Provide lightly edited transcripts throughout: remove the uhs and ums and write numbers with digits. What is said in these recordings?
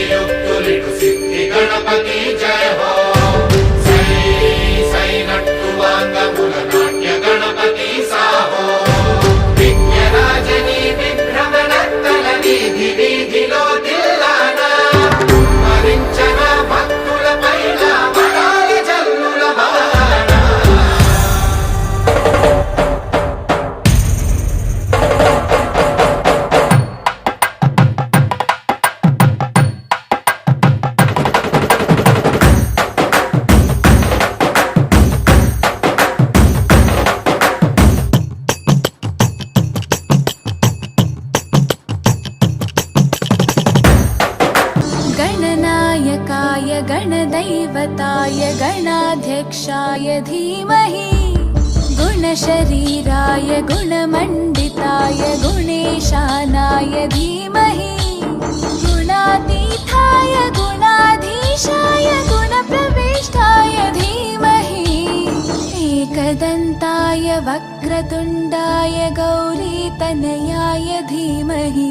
శక్తియుక్తులిటు సిద్ధి గణపతి జయ హో సై నట్టు వాంగముల నాట్య గణపతి సాహో విఘ్నరాజని విభ్రమణత్తల వీధి వీధిలో తిల్లానా మరించన భక్తుల పైన వరాల జల్లుల వాన गणनायकाय गणदैवताय गणाध्यक्षाय धीमहि गुणशरीराय गुणमण्डिताय गुणेशानाय धीमहि गुणातीताय गुणाधीशाय गुणप्रविष्टाय धीमहि एकदन्ताय वक्रतुण्डाय गौरीतनयाय धीमहि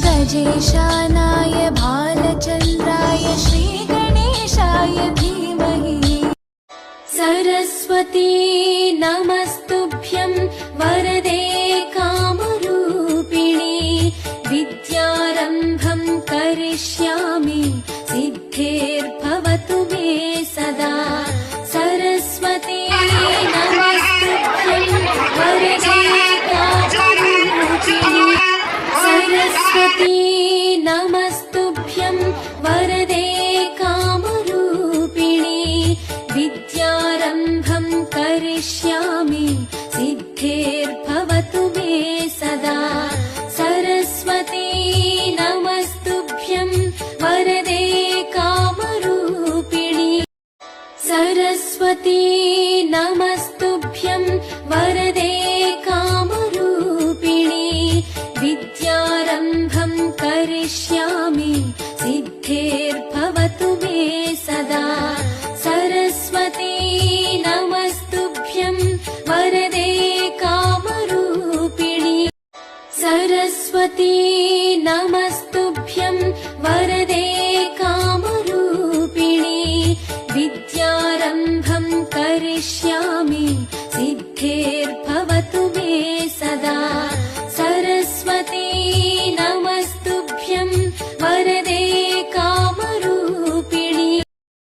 गजेशानाय भालचन्द्राय श्रीगणेशाय धीमहि सरस्वती नमस्तुभ्यं वरदे कामरूपिणी विद्यारम्भं करिष्यामि सिद्धिर्भवतु मे सदा सरस्वती नमस्तुभ्यं वरदे कामरूपिणी सरस्वती नमस्तुभ्यं वरदे कामरूपिणी विद्यारम्भं करिष्यामि सिद्धिर्भवतु मे सदा सरस्वती नमस्तुभ्यं वरदे कामरूपिणी सरस्वती नमस्तुभ्यं वरदे कामरूपिणी विद्यारम्भं करिष्यामि सिद्धिर्भवतु मे सदा सरस्वती नमस्तुभ्यं वरदे कामरूपिणी सरस्वती नमस्तुभ्यं वरदे